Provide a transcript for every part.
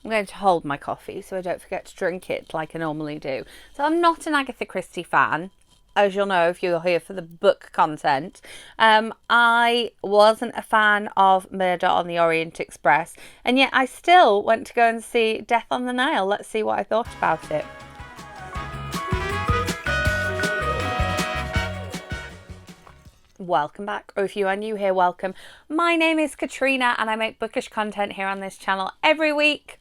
I'm going to hold my coffee so I don't forget to drink it like I normally do. So I'm not an Agatha Christie fan, as you'll know if you're here for the book content. I wasn't a fan of Murder on the Orient Express, and yet I still went to go and see Death on the Nile. Let's see what I thought about it. Welcome back, or if you are new here, welcome. My name is Katrina and I make bookish content here on this channel every week,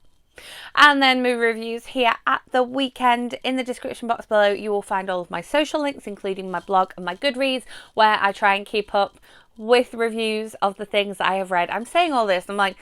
and then movie reviews here at the weekend. In the description box below you will find all of my social links, including my blog and my Goodreads, where I try and keep up with reviews of the things that I have read. I'm saying all this, I'm like,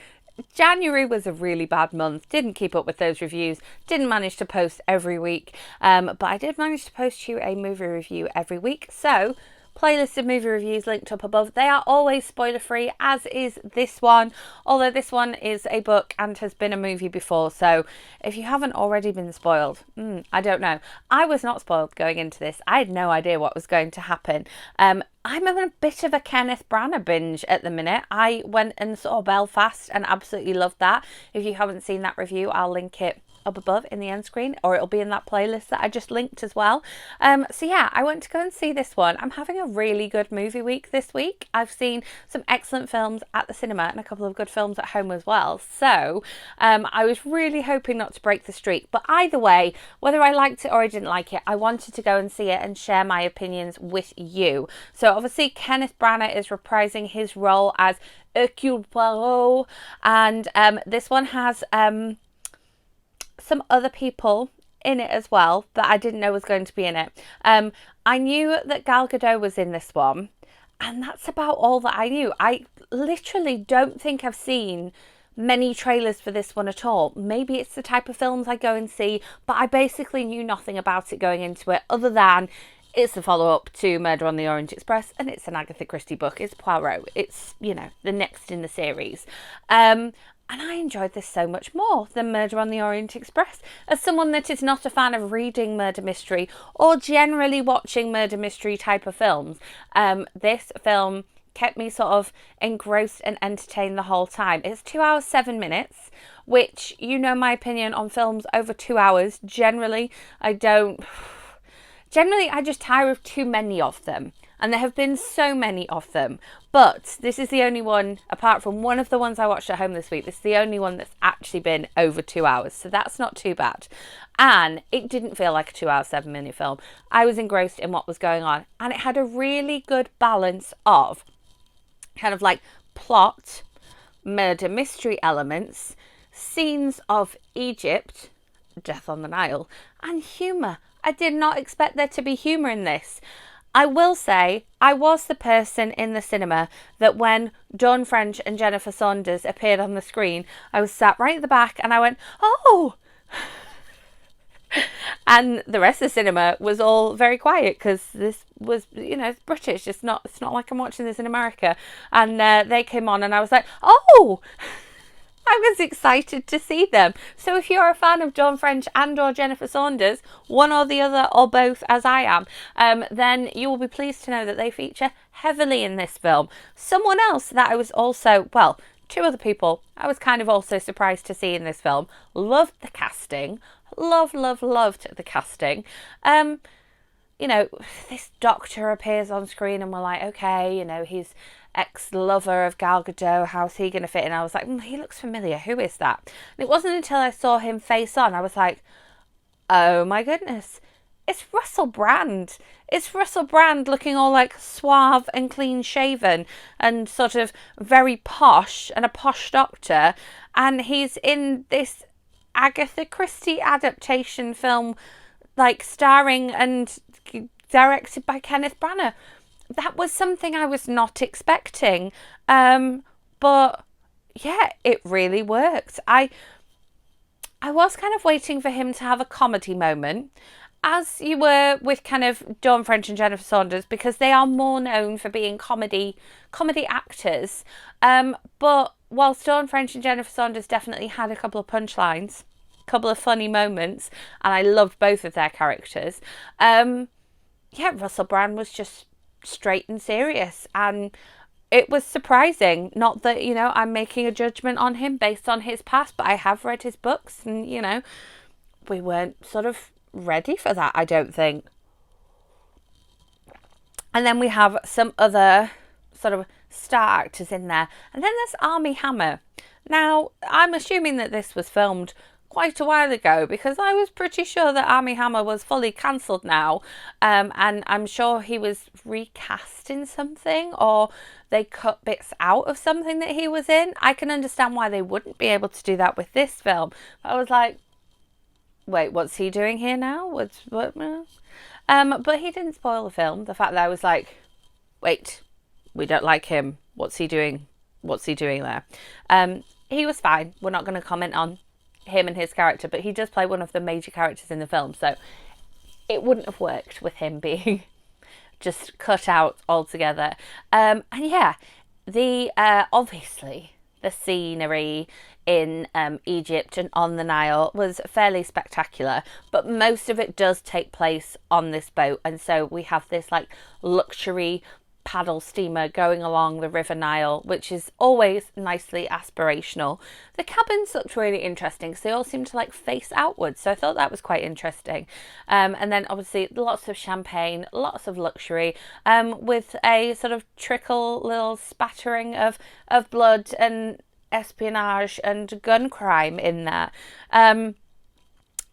January was a really bad month, didn't keep up with those reviews, didn't manage to post every week, but I did manage to post you a movie review every week. So playlist of movie reviews linked up above. They are always spoiler free, as is this one, although this one is a book and has been a movie before, so if you haven't already been spoiled, I don't know. I was not spoiled going into this. I had no idea what was going to happen. I'm on a bit of a Kenneth Branagh binge at the minute. I went and saw Belfast and absolutely loved that. If you haven't seen that review, I'll link it up above in the end screen, or it'll be in that playlist that I just linked as well. So yeah, I went to go and see this one. I'm having a really good movie week this week. I've seen some excellent films at the cinema and a couple of good films at home as well. So I was really hoping not to break the streak, but either way, whether I liked it or I didn't like it, I wanted to go and see it and share my opinions with you. So obviously Kenneth Branagh is reprising his role as Hercule Poirot, and this one has some other people in it as well that I didn't know was going to be in it. I knew that Gal Gadot was in this one, and that's about all that I knew. I literally don't think I've seen many trailers for this one at all. Maybe it's the type of films I go and see, but I basically knew nothing about it going into it, other than it's the follow-up to Murder on the Orient Express, and it's an Agatha Christie book. It's Poirot. It's, you know, the next in the series. And I enjoyed this so much more than Murder on the Orient Express. As someone that is not a fan of reading murder mystery or generally watching murder mystery type of films, this film kept me sort of engrossed and entertained the whole time. It's 2 hours 7 minutes, which, you know my opinion on films over 2 hours. Generally I just tire of too many of them. And there have been so many of them. But this is the only one, apart from one of the ones I watched at home this week, this is the only one that's actually been over 2 hours. So that's not too bad. And it didn't feel like a 2 hour, 7 minute film. I was engrossed in what was going on. And it had a really good balance of kind of like plot, murder mystery elements, scenes of Egypt, Death on the Nile, and humour. I did not expect there to be humour in this. I will say, I was the person in the cinema that when Dawn French and Jennifer Saunders appeared on the screen, I was sat right at the back and I went, oh! And the rest of the cinema was all very quiet, because this was, you know, it's British. It's not like I'm watching this in America. And they came on and I was like, oh! I was excited to see them. So if you're a fan of Dawn French and or Jennifer Saunders, one or the other or both as I am, then you will be pleased to know that they feature heavily in this film. Someone else that I was also, well, two other people I was kind of also surprised to see in this film. Loved the casting. Loved the casting. You know, this doctor appears on screen and we're like, okay, you know, he's ex-lover of Gal Gadot, how's he going to fit in? I was like, he looks familiar, who is that? And it wasn't until I saw him face on, I was like, oh my goodness, it's Russell Brand. It's Russell Brand looking all like suave and clean shaven and sort of very posh, and a posh doctor, and he's in this Agatha Christie adaptation film, like starring and directed by Kenneth Branagh. That was something I was not expecting. But yeah, it really worked. I was kind of waiting for him to have a comedy moment, as you were with kind of Dawn French and Jennifer Saunders, because they are more known for being comedy actors. But whilst Dawn French and Jennifer Saunders definitely had a couple of punchlines, a couple of funny moments, and I loved both of their characters, yeah, Russell Brand was just straight and serious, and it was surprising. Not that, you know, I'm making a judgment on him based on his past, but I have read his books, and, you know, we weren't sort of ready for that, I don't think. And then we have some other sort of star actors in there. And then there's Armie Hammer. Now, I'm assuming that this was filmed quite a while ago, because I was pretty sure that Armie Hammer was fully cancelled now. And I'm sure he was recast in something, or they cut bits out of something that he was in. I can understand why they wouldn't be able to do that with this film. I was like, wait, what's he doing here now? What? But he didn't spoil the film. The fact that I was like, wait, we don't like him. What's he doing? What's he doing there? He was fine. We're not going to comment on him and his character, but he does play one of the major characters in the film, so it wouldn't have worked with him being just cut out altogether. And yeah, the obviously the scenery in Egypt and on the Nile was fairly spectacular, but most of it does take place on this boat, and so we have this like luxury paddle steamer going along the River Nile, which is always nicely aspirational. The cabins looked really interesting because they all seem to like face outwards, so I thought that was quite interesting. And then obviously lots of champagne, lots of luxury, with a sort of trickle little spattering of blood and espionage and gun crime in there.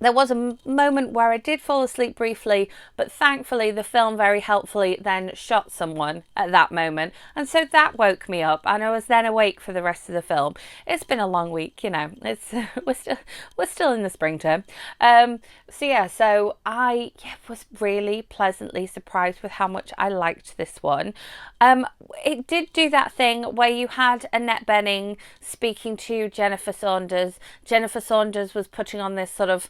There was a moment where I did fall asleep briefly, but thankfully the film very helpfully then shot someone at that moment, and so that woke me up, and I was then awake for the rest of the film. It's been a long week, you know. It's we're still in the spring term. So I was really pleasantly surprised with how much I liked this one. It did do that thing where you had Annette Bening speaking to Jennifer Saunders. Jennifer Saunders was putting on this sort of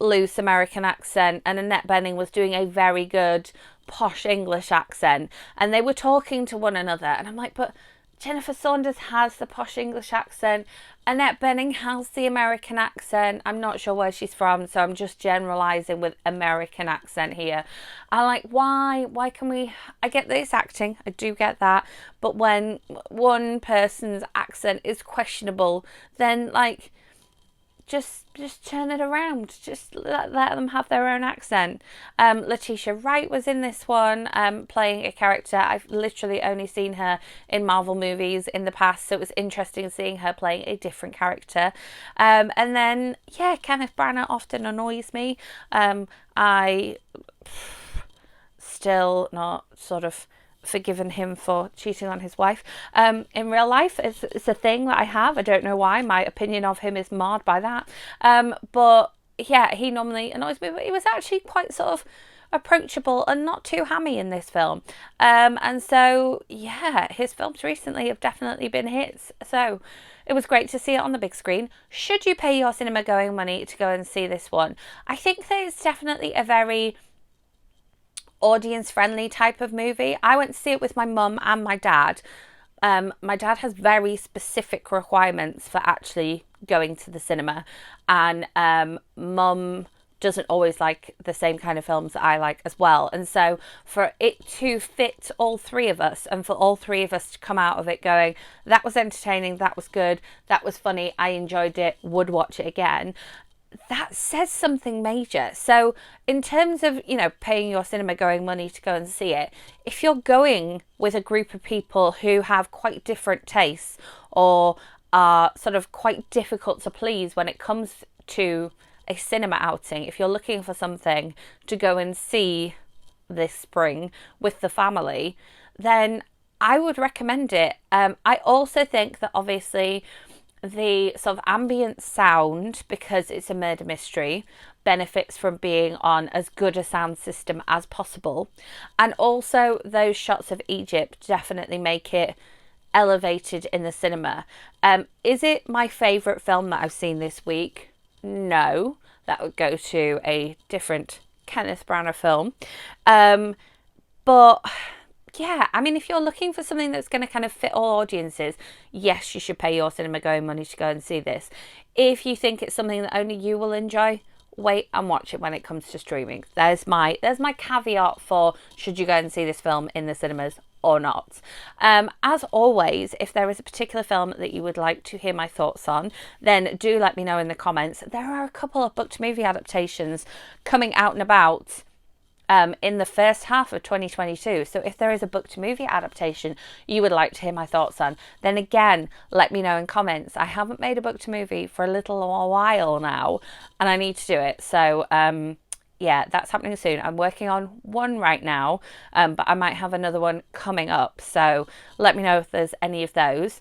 loose American accent, and Annette Bening was doing a very good posh English accent, and they were talking to one another, and I'm like, but Jennifer Saunders has the posh English accent, Annette Bening has the American accent. I'm not sure where she's from, so I'm just generalising with American accent here. I'm like, why can we, I get that it's acting, I do get that, but when one person's accent is questionable, then like just turn it around. Just let them have their own accent. Letitia Wright was in this one, playing a character. I've literally only seen her in Marvel movies in the past, so it was interesting seeing her playing a different character. And then, yeah, Kenneth Branagh often annoys me. I still not sort of forgiven him for cheating on his wife. In real life, it's a thing that I have. I don't know why. My opinion of him is marred by that. But yeah, he normally annoys me, but he was actually quite sort of approachable and not too hammy in this film. And so, yeah, his films recently have definitely been hits. So it was great to see it on the big screen. Should you pay your cinema going money to go and see this one? I think that it's definitely a very audience friendly type of movie. I went to see it with my mum and my dad. My dad has very specific requirements for actually going to the cinema, and mum doesn't always like the same kind of films that I like as well. And so for it to fit all three of us, and for all three of us to come out of it going, that was entertaining, that was good, that was funny, I enjoyed it, would watch it again, that says something major. So in terms of, you know, paying your cinema going money to go and see it, if you're going with a group of people who have quite different tastes or are sort of quite difficult to please when it comes to a cinema outing, if you're looking for something to go and see this spring with the family, then I would recommend it. I also think that obviously the sort of ambient sound, because it's a murder mystery, benefits from being on as good a sound system as possible. And also those shots of Egypt definitely make it elevated in the cinema. Is it my favourite film that I've seen this week? No. That would go to a different Kenneth Branagh film. But yeah, I mean, if you're looking for something that's going to kind of fit all audiences, yes, you should pay your cinema going money to go and see this. If you think it's something that only you will enjoy, wait and watch it when it comes to streaming. There's my caveat for should you go and see this film in the cinemas or not. As always, if there is a particular film that you would like to hear my thoughts on, then do let me know in the comments. There are a couple of book to movie adaptations coming out and about in the first half of 2022. So if there is a book to movie adaptation you would like to hear my thoughts on, then again, let me know in comments. I haven't made a book to movie for a little while now, and I need to do it. So yeah, that's happening soon. I'm working on one right now, but I might have another one coming up. So let me know if there's any of those.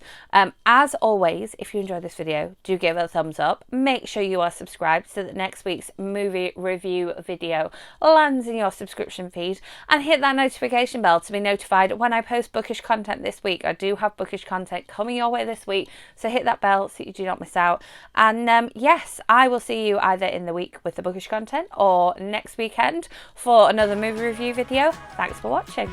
As always, if you enjoyed this video, do give it a thumbs up. Make sure you are subscribed so that next week's movie review video lands in your subscription feed, and hit that notification bell to be notified when I post bookish content this week. I do have bookish content coming your way this week, so hit that bell so you do not miss out. And yes, I will see you either in the week with the bookish content or next weekend for another movie review video. Thanks for watching.